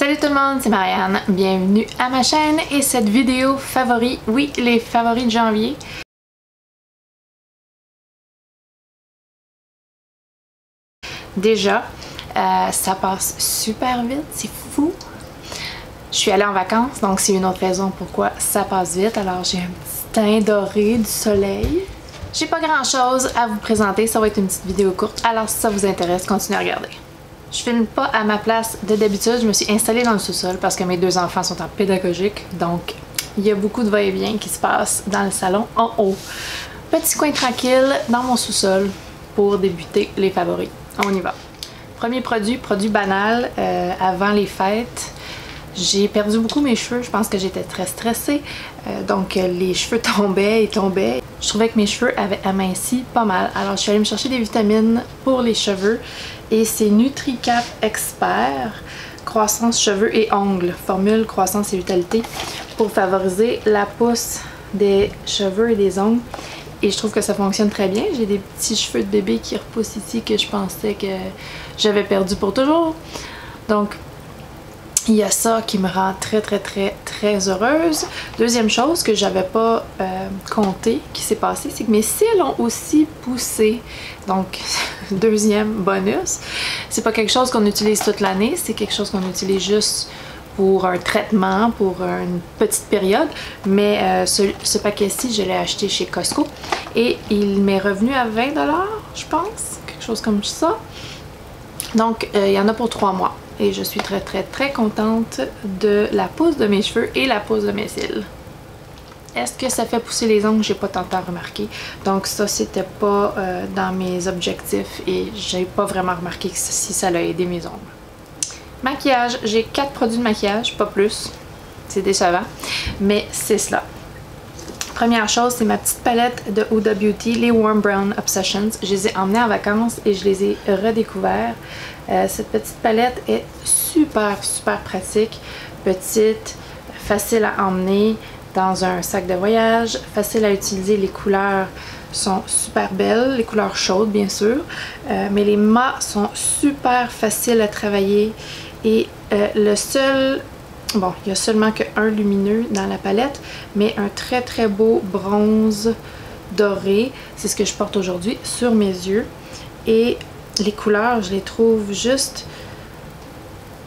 Salut tout le monde, c'est Marianne, bienvenue à ma chaîne et cette vidéo favoris, oui les favoris de janvier. Déjà, ça passe super vite, c'est fou. Je suis allée en vacances, donc c'est une autre raison pourquoi ça passe vite. Alors j'ai un petit teint doré du soleil. J'ai pas grand chose à vous présenter, ça va être une petite vidéo courte, alors si ça vous intéresse, continuez à regarder. Je filme pas à ma place de d'habitude, je me suis installée dans le sous-sol parce que mes deux enfants sont en pédagogique, donc il y a beaucoup de va-et-vient qui se passe dans le salon en haut. Petit coin tranquille dans mon sous-sol pour débuter les favoris. On y va. Premier produit banal avant les fêtes. J'ai perdu beaucoup mes cheveux, je pense que j'étais très stressée, donc les cheveux tombaient et tombaient. Je trouvais que mes cheveux avaient aminci pas mal, alors je suis allée me chercher des vitamines pour les cheveux et c'est NutriCap Expert, croissance cheveux et ongles, formule croissance et vitalité pour favoriser la pousse des cheveux et des ongles. Et je trouve que ça fonctionne très bien. J'ai des petits cheveux de bébé qui repoussent ici que je pensais que j'avais perdu pour toujours. Donc, il y a ça qui me rend très heureuse. Deuxième chose que j'avais pas compté qui s'est passé, c'est que mes cils ont aussi poussé. Donc, deuxième bonus. C'est pas quelque chose qu'on utilise toute l'année, c'est quelque chose qu'on utilise juste pour un traitement, pour une petite période. Mais ce paquet-ci, je l'ai acheté chez Costco et il m'est revenu à 20 $, je pense. Quelque chose comme ça. Donc, il y en a pour 3 mois. Et je suis très contente de la pousse de mes cheveux et la pousse de mes cils. Est-ce que ça fait pousser les ongles? J'ai pas tant remarqué. Donc ça, c'était pas dans mes objectifs et j'ai pas vraiment remarqué si ça a aidé mes ongles. Maquillage, j'ai 4 produits de maquillage, pas plus. C'est décevant, mais c'est cela. Première chose, c'est ma petite palette de Huda Beauty, les Warm Brown Obsessions. Je les ai emmenées en vacances et je les ai redécouverts. Cette petite palette est super pratique, petite, facile à emmener dans un sac de voyage, facile à utiliser. Les couleurs sont super belles, les couleurs chaudes bien sûr, mais les mâts sont super faciles à travailler et le seul... Bon, il n'y a seulement qu'un lumineux dans la palette, mais un très beau bronze doré. C'est ce que je porte aujourd'hui sur mes yeux. Et les couleurs, je les trouve juste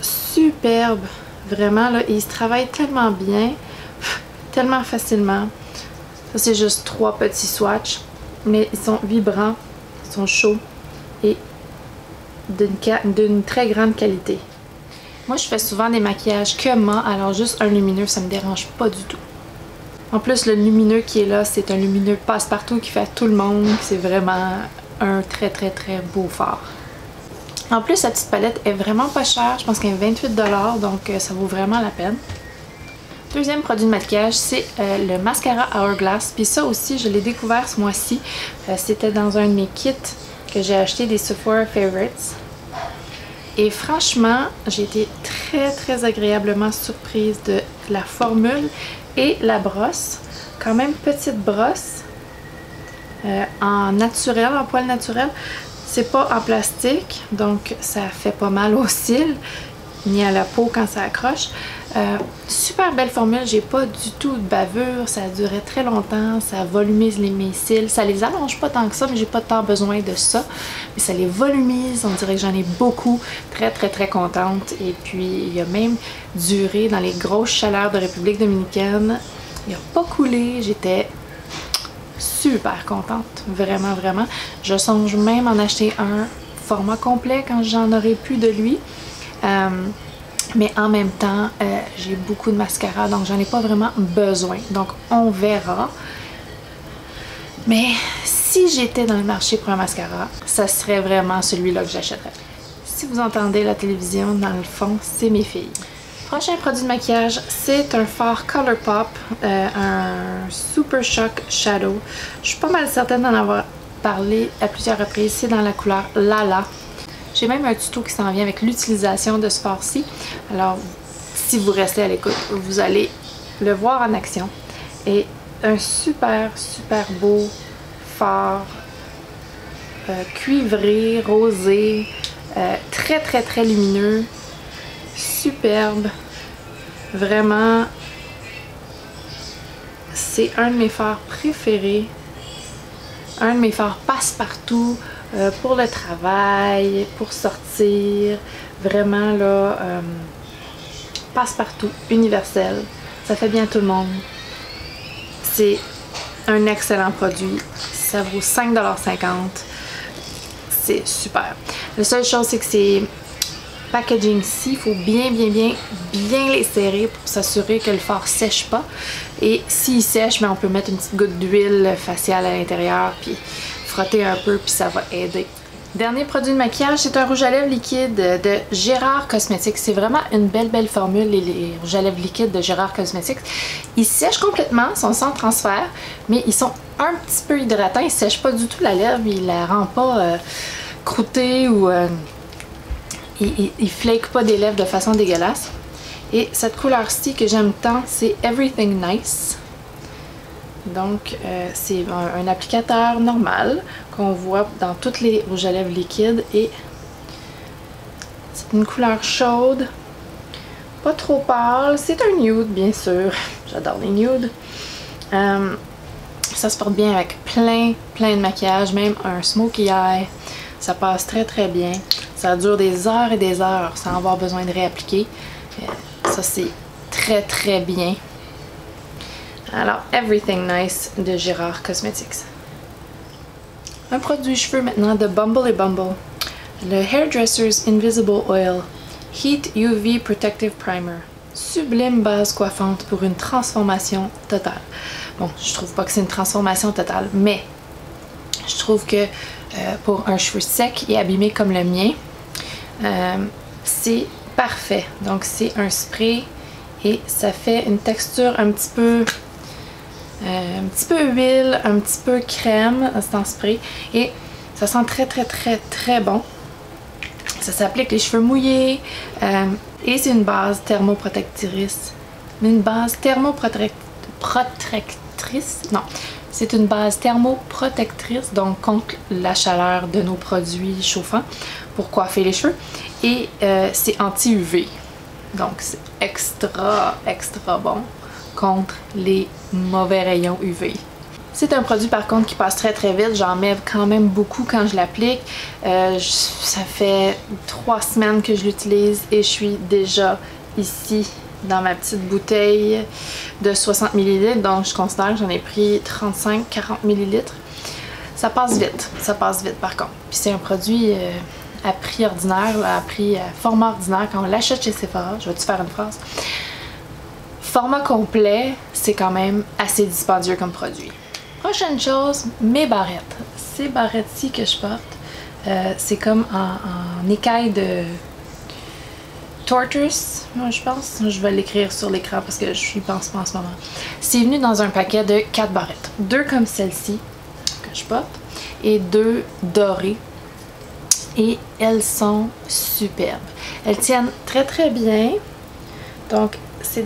superbes. Vraiment, là, ils se travaillent tellement bien, tellement facilement. Ça, c'est juste 3 petits swatchs, mais ils sont vibrants, ils sont chauds et d'une très grande qualité. Moi, je fais souvent des maquillages que mat, alors juste un lumineux, ça me dérange pas du tout. En plus, le lumineux qui est là, c'est un lumineux passe-partout qui fait à tout le monde. C'est vraiment un très beau fard. En plus, la petite palette est vraiment pas chère. Je pense qu'elle est 28 $, donc ça vaut vraiment la peine. Deuxième produit de maquillage, c'est le mascara Hourglass. Puis ça aussi, je l'ai découvert ce mois-ci. C'était dans un de mes kits que j'ai acheté des Sephora Favorites. Et franchement, j'ai été très agréablement surprise de la formule et la brosse. Quand même petite brosse en naturel, en poil naturel. C'est pas en plastique, donc ça fait pas mal aux cils ni à la peau quand ça accroche. Super belle formule, j'ai pas du tout de bavure, ça a duré très longtemps, ça volumise mes cils, ça les allonge pas tant que ça, mais j'ai pas tant besoin de ça, mais ça les volumise, on dirait que j'en ai beaucoup, très contente. Et puis il a même duré dans les grosses chaleurs de République dominicaine, il a pas coulé, j'étais super contente, vraiment. Je songe même en acheter un format complet quand j'en aurai plus de lui. Mais en même temps, j'ai beaucoup de mascara, donc j'en ai pas vraiment besoin. Donc on verra. Mais si j'étais dans le marché pour un mascara, ça serait vraiment celui-là que j'achèterais. Si vous entendez la télévision, dans le fond, c'est mes filles. Prochain produit de maquillage, c'est un fard Colourpop, un Super Shock Shadow. Je suis pas mal certaine d'en avoir parlé à plusieurs reprises. C'est dans la couleur Lala. J'ai même un tuto qui s'en vient avec l'utilisation de ce fard-ci. Alors, si vous restez à l'écoute, vous allez le voir en action. Et un super beau fard cuivré, rosé, très lumineux. superbe. Vraiment, c'est un de mes fards préférés. Un de mes fards passe-partout pour le travail, pour sortir. Vraiment là, passe-partout, universel. Ça fait bien tout le monde. C'est un excellent produit. Ça vaut 5,50 $. C'est super. La seule chose, c'est que c'est packaging ici. Il faut bien les serrer pour s'assurer que le fard sèche pas. Et s'il sèche, ben, on peut mettre une petite goutte d'huile faciale à l'intérieur puis frotter un peu puis ça va aider. Dernier produit de maquillage, c'est un rouge à lèvres liquide de Gérard Cosmetics. C'est vraiment une belle formule, les rouges à lèvres liquides de Gérard Cosmetics. Ils sèchent complètement, sont sans transfert, mais ils sont un petit peu hydratants. Ils sèchent pas du tout la lèvre, ils la rendent pas croûtée ou ils flakent pas des lèvres de façon dégueulasse. Et cette couleur-ci que j'aime tant, c'est Everything Nice. Donc, c'est un applicateur normal qu'on voit dans toutes les rouges à lèvres liquides et c'est une couleur chaude, pas trop pâle. C'est un nude, bien sûr. J'adore les nudes. Ça se porte bien avec plein de maquillage, même un smokey eye. Ça passe très bien. Ça dure des heures et des heures sans avoir besoin de réappliquer. Ça, c'est très bien. Alors, Everything Nice de Gérard Cosmetics. Un produit cheveux maintenant de Bumble & Bumble. Le Hairdresser's Invisible Oil Heat UV Protective Primer. Sublime base coiffante pour une transformation totale. Bon, je trouve pas que c'est une transformation totale, mais je trouve que pour un cheveu sec et abîmé comme le mien, c'est parfait. Donc, c'est un spray et ça fait une texture un petit peu huile, un petit peu crème, c'est en spray et ça sent très bon. Ça s'applique les cheveux mouillés et c'est une base thermoprotectrice. Une base thermoprotectrice, non, c'est une base thermoprotectrice donc contre la chaleur de nos produits chauffants pour coiffer les cheveux et c'est anti-UV. Donc c'est extra bon contre les mauvais rayons UV. C'est un produit par contre qui passe très vite. J'en mets quand même beaucoup quand je l'applique. Ça fait 3 semaines que je l'utilise et je suis déjà ici dans ma petite bouteille de 60 ml. Donc je considère que j'en ai pris 35-40 ml. Ça passe vite par contre. Puis c'est un produit à prix ordinaire, là, à prix format ordinaire quand on l'achète chez Sephora. Je vais-tu faire une phrase? Format complet, c'est quand même assez dispendieux comme produit. Prochaine chose, mes barrettes. Ces barrettes-ci que je porte, c'est comme en écaille de Tortoise, moi je pense. Je vais l'écrire sur l'écran parce que je n'y pense pas en ce moment. C'est venu dans un paquet de 4 barrettes. 2 comme celle-ci que je porte et 2 dorées. Et elles sont superbes. Elles tiennent très bien. Donc, c'est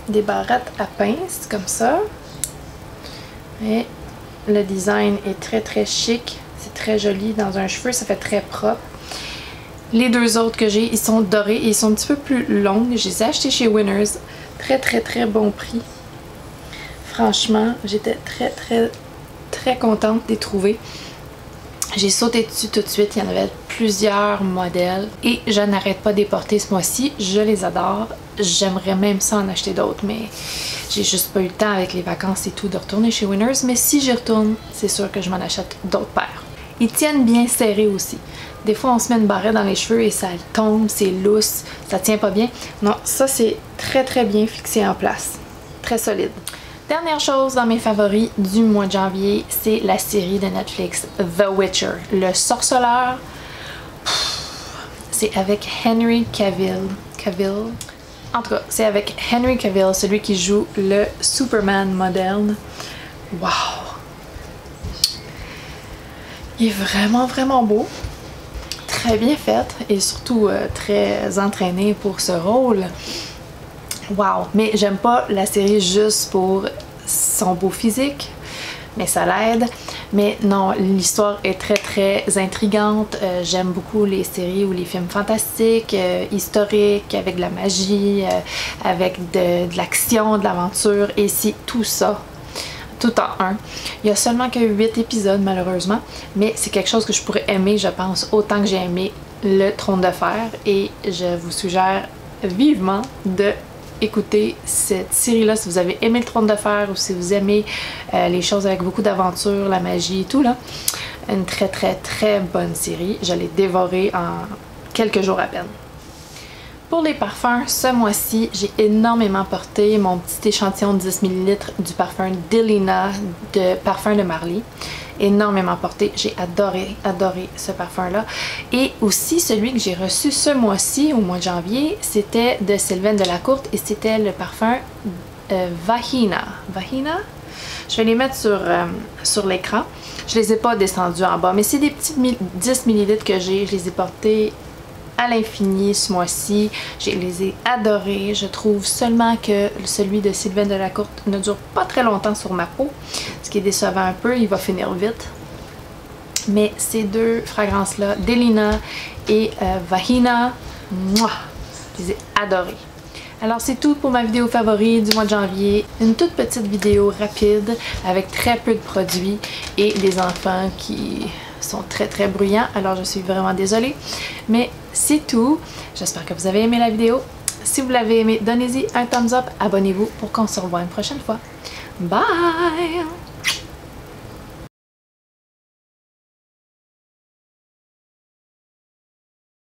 des barrettes à pince comme ça. Et le design est très chic. C'est très joli dans un cheveu. Ça fait très propre. Les 2 autres que j'ai, ils sont dorés et ils sont un petit peu plus longues. Je les ai achetés chez Winners. Très bon prix. Franchement, j'étais très contente de les trouver. J'ai sauté dessus tout de suite, il y en avait plusieurs modèles et je n'arrête pas de les porter ce mois-ci. Je les adore. J'aimerais même ça en acheter d'autres, mais j'ai juste pas eu le temps avec les vacances et tout de retourner chez Winners. Mais si j'y retourne, c'est sûr que je m'en achète d'autres paires. Ils tiennent bien serrés aussi. Des fois, on se met une barrette dans les cheveux et ça tombe, c'est lousse, ça tient pas bien. Non, ça c'est très bien fixé en place. Très solide. Dernière chose dans mes favoris du mois de janvier, c'est la série de Netflix The Witcher. Le sorceleur, c'est avec Henry Cavill. En tout cas, c'est avec Henry Cavill, celui qui joue le Superman moderne. Wow! Il est vraiment beau. Très bien fait et surtout très entraîné pour ce rôle. Wow! Mais j'aime pas la série juste pour son beau physique, mais ça l'aide. Mais non, l'histoire est très intrigante. J'aime beaucoup les séries ou les films fantastiques, historiques, avec de la magie, avec de l'action, de l'aventure, et c'est tout ça. Tout en un. Il y a seulement que 8 épisodes malheureusement, mais c'est quelque chose que je pourrais aimer, je pense, autant que j'ai aimé Le Trône de Fer, et je vous suggère vivement de écouter cette série-là si vous avez aimé Le Trône de Fer ou si vous aimez les choses avec beaucoup d'aventure, la magie et tout là. Une très bonne série. Je l'ai dévorée en quelques jours à peine. Pour les parfums, ce mois-ci, j'ai énormément porté mon petit échantillon de 10 ml du parfum Delina de Parfum de Marly. Énormément porté, j'ai adoré ce parfum-là. Et aussi celui que j'ai reçu ce mois-ci, au mois de janvier, c'était de Sylvaine Delacourte et c'était le parfum Vahina. Vahina? Je vais les mettre sur l'écran. Je les ai pas descendus en bas, mais c'est des petits 10 ml que j'ai. Je les ai portés à l'infini ce mois-ci. Je les ai adorés. Je trouve seulement que celui de Sylvaine Delacourte ne dure pas très longtemps sur ma peau, ce qui est décevant un peu. Il va finir vite. Mais ces deux fragrances-là, Delina et Vahina, moi, je les ai adorés. Alors c'est tout pour ma vidéo favorite du mois de janvier. Une toute petite vidéo rapide avec très peu de produits et des enfants qui sont très bruyants, alors je suis vraiment désolée. Mais c'est tout. J'espère que vous avez aimé la vidéo. Si vous l'avez aimé, donnez-y un thumbs up, abonnez-vous pour qu'on se revoie une prochaine fois. Bye!